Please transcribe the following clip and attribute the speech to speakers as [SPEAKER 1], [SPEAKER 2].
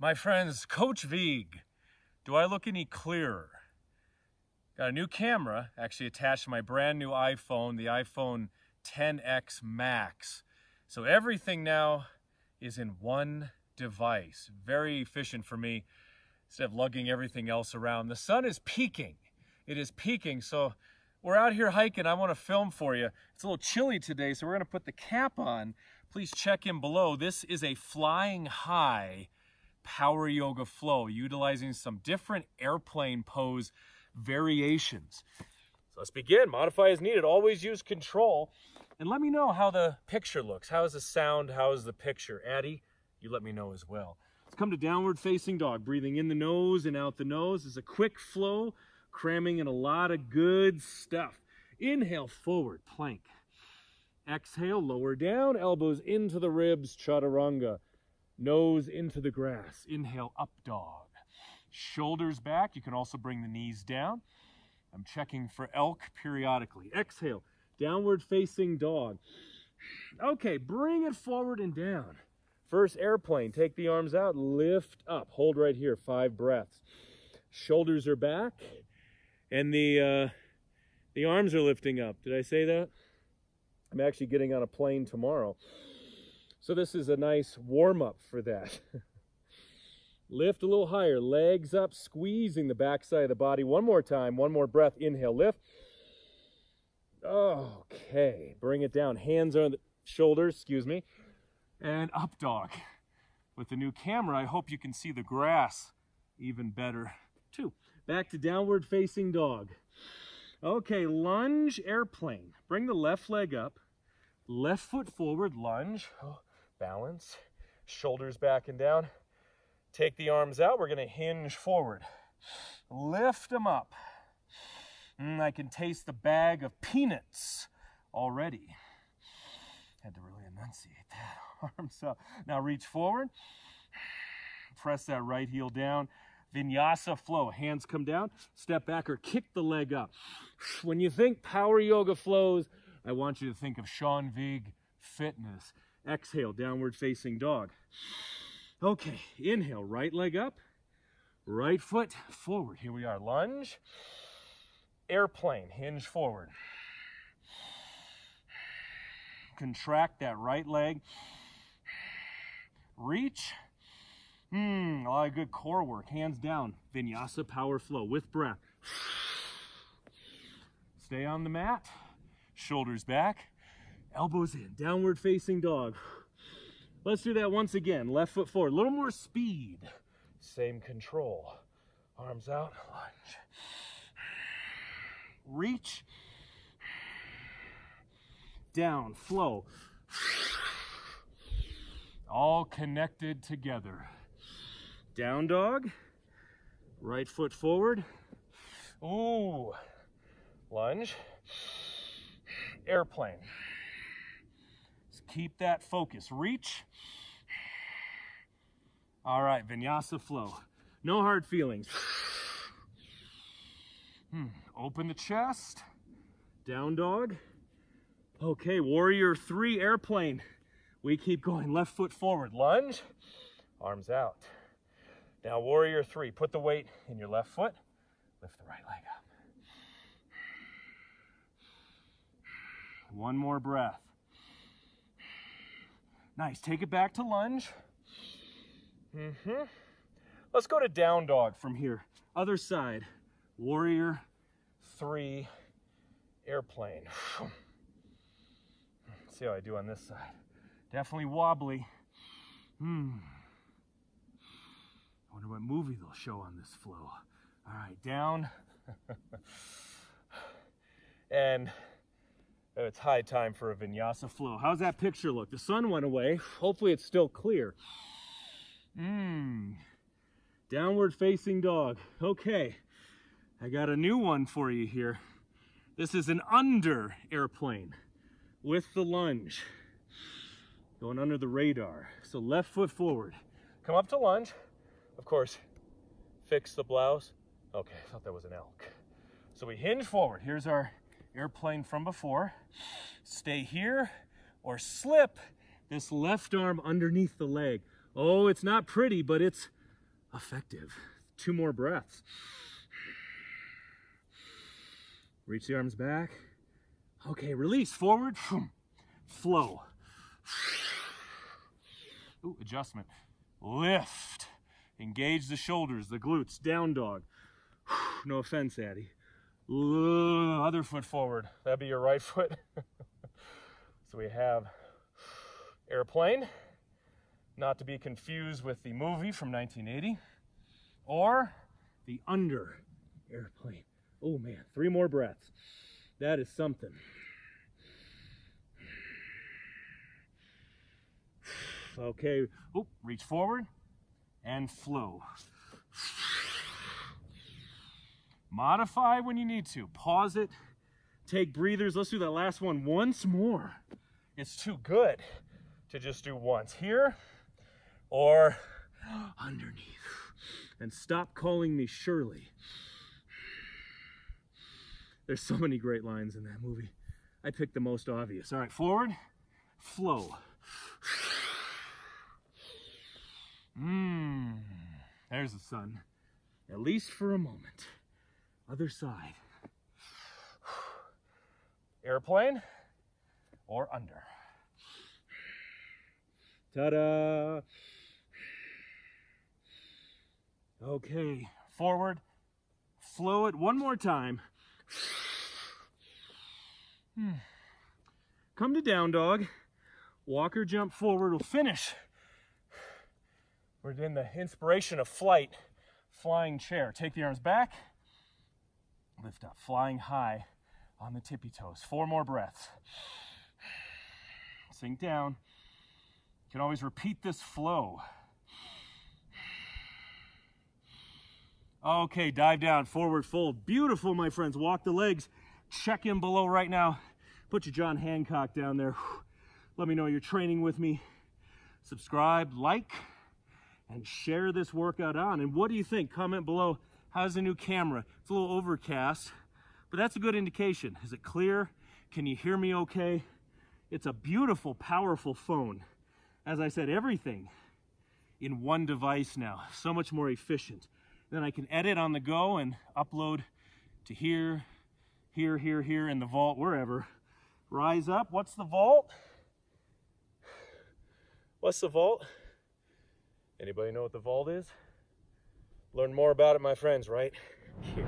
[SPEAKER 1] My friends, Coach Vigue, do I look any clearer? Got a new camera, actually attached to my brand new iPhone, the iPhone XS Max. So everything now is in one device. Very efficient for me instead of lugging everything else around. The sun is peaking. It is peaking, so we're out here hiking. I want to film for you. It's a little chilly today, so we're going to put the cap on. Please check in below. This is a flying high power yoga flow, utilizing some different airplane pose variations. So let's begin. Modify as needed. Always use control. And let me know how the picture looks. How is the sound? How is the picture? Addie, you let me know as well. Let's come to downward facing dog. Breathing in the nose and out the nose. It's a quick flow, cramming in a lot of good stuff. Inhale, forward, plank. Exhale, lower down, elbows into the ribs, chaturanga. Nose into the grass. Inhale, up dog. Shoulders back. You can also bring the knees down. I'm checking for elk periodically. Exhale, downward facing dog. Okay, bring it forward and down. First airplane, take the arms out, lift up. Hold right here, 5 breaths. Shoulders are back, and the arms are lifting up. Did I say that? I'm actually getting on a plane tomorrow. So this is a nice warm-up for that. Lift a little higher, legs up, squeezing the backside of the body. One more time, one more breath. Inhale, lift. Okay, bring it down. Hands on the shoulders, excuse me. And up dog. With the new camera, I hope you can see the grass even better too. Back to downward facing dog. Okay, lunge, airplane. Bring the left leg up. Left foot forward, lunge. Balance. Shoulders back and down. Take the arms out. We're going to hinge forward. Lift them up. I can taste the bag of peanuts already. Had to really enunciate that. Arms up. Now reach forward. Press that right heel down. Vinyasa flow. Hands come down. Step back or kick the leg up. When you think power yoga flows, I want you to think of Sean Vigue fitness. Exhale, downward facing dog. Okay, inhale, right leg up, right foot forward. Here we are, lunge, airplane, hinge forward. Contract that right leg. Reach. A lot of good core work. Hands down, vinyasa power flow with breath. Stay on the mat, shoulders back. Elbows in, downward facing dog. Let's do that once again. Left foot forward, a little more speed. Same control. Arms out, lunge. Reach. Down, flow. All connected together. Down dog. Right foot forward. Ooh. Lunge. Airplane. Keep that focus. Reach. All right, vinyasa flow. No hard feelings. Open the chest. Down dog. Okay, warrior 3 airplane. We keep going. Left foot forward. Lunge. Arms out. Now warrior 3. Put the weight in your left foot. Lift the right leg up. One more breath. Nice. Take it back to lunge. Let's go to down dog from here. Other side. Warrior 3 airplane. See how I do on this side. Definitely wobbly. I wonder what movie they'll show on this flow. All right, down. And it's high time for a vinyasa flow. How's that picture look? The sun went away. Hopefully it's still clear. Downward facing dog. Okay, I got a new one for you here. This is an under airplane with the lunge. Going under the radar. So left foot forward. Come up to lunge. Of course, fix the blouse. Okay, I thought that was an elk. So we hinge forward. Here's our airplane from before. Stay here or slip this left arm underneath the leg. Oh, it's not pretty, but it's effective. 2 more breaths. Reach the arms back. Okay, release, forward, flow. Ooh, adjustment. Lift. Engage the shoulders, the glutes, down dog. No offense, Addie. Other foot forward. That'd be your right foot. So we have airplane, not to be confused with the movie from 1980, or the under airplane. Oh man, 3 more breaths. That is something. Okay, reach forward and flow. Modify when you need to. Pause it, take breathers. Let's do that last one once more. It's too good to just do once. Here or underneath. And stop calling me Shirley. There's so many great lines in that movie. I picked the most obvious. All right, forward, flow. There's the sun, at least for a moment. Other side. Airplane or under. Ta-da! Okay, forward, flow it one more time. Come to down dog, walk or jump forward, we'll finish. We're in the inspiration of flight, flying chair. Take the arms back, lift up, flying high on the tippy toes. 4 more breaths. Sink down. You can always repeat this flow. Okay, dive down, forward fold. Beautiful, my friends. Walk the legs. Check in below right now. Put your John Hancock down there. Let me know you're training with me. Subscribe, like, and share this workout on. And what do you think? Comment below. How's the new camera? It's a little overcast, but that's a good indication. Is it clear? Can you hear me okay? It's a beautiful, powerful phone. As I said, everything in one device now. So much more efficient. Then I can edit on the go and upload to here, in the vault, wherever. Rise up. What's the vault? What's the vault? Anybody know what the vault is? Learn more about it, my friends, right here.